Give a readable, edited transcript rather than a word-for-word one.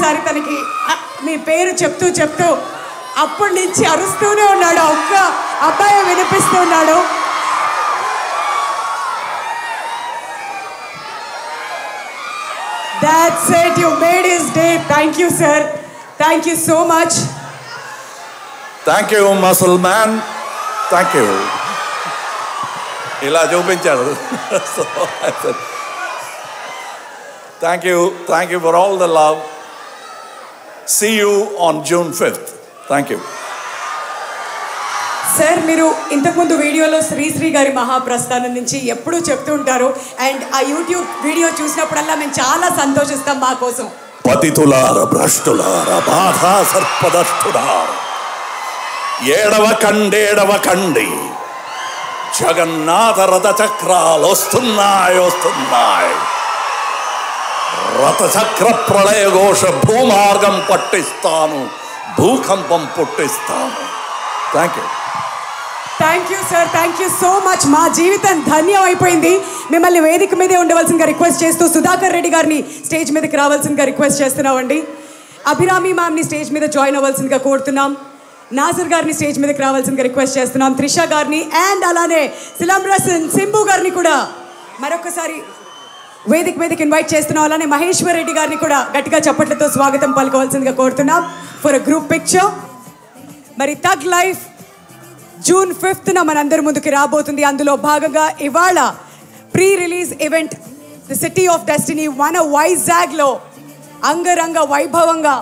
ఒక్కసారి తనకి మీ పేరు చెప్తూ చెప్తూ అప్పటి నుంచి అరుస్తూనే ఉన్నాడు. ఒక్క అబ్బాయి వినిపిస్తున్నాడు. That's it. You made his day. Thank you, sir. Thank you so much. Thank you, muscle man. Thank you. ఇలా చూపించాడు. So I said, thank you for all the love. See you on June 5th. Thank you. Sir మీరు ఇంతకుముందు వీడియోలో శ్రీశ్రీ గారి మహాప్రస్థానం నుంచి ఎప్పుడూ చెప్తూ ఉంటారు. అండ్ ఆ యూట్యూబ్ వీడియో చూసినప్పుడల్లా మేము చాలా సంతోషిస్తాం. మా కోసం పతితులార భ్రష్టులార బాధా సర్పదష్టులార ఏడవ కండి జగన్నాథ రథ చక్రాలు వస్తున్నాయి. రథచక్ర ప్రళయ ఘోష భూమార్గం పట్టిస్తాను, భూకంపం పుట్టిస్తాను. Thank you. Thank you sir. Thank you so much. మా జీవితం ధన్యం అయిపోయింది. మిమ్మల్ని వేదిక మీదే ఉండవలసిందిగా రిక్వెస్ట్ చేస్తూ సుధాకర్ రెడ్డి గారిని స్టేజ్ మీదకి రావాల్సిందిగా రిక్వెస్ట్ చేస్తున్నామండి. అభిరామి మ్యామ్ని స్టేజ్ మీద జాయిన్ అవ్వాల్సిందిగా కోరుతున్నాం. నాజర్ గారిని స్టేజ్ మీదకి రావాల్సిందిగా రిక్వెస్ట్ చేస్తున్నాం. త్రిష గారిని అండ్ అలానే సిలంబ్రసన్ సింబు గారిని కూడా మరొకసారి వేదిక మీదకి ఇన్వైట్ చేస్తున్నాం. అలానే మహేశ్వర్ రెడ్డి గారిని కూడా గట్టిగా చప్పట్లతో స్వాగతం పలకవలసిందిగా కోరుతున్నాం ఫర్ అ గ్రూప్ పిక్చర్. మరి తగ్ లైఫ్ జూన్ 5th మనందరి ముందుకి రాబోతుంది. అందులో భాగంగా ఇవాళ pre release event the city of destiny వైజాగ్లో అంగరంగ వైభవంగా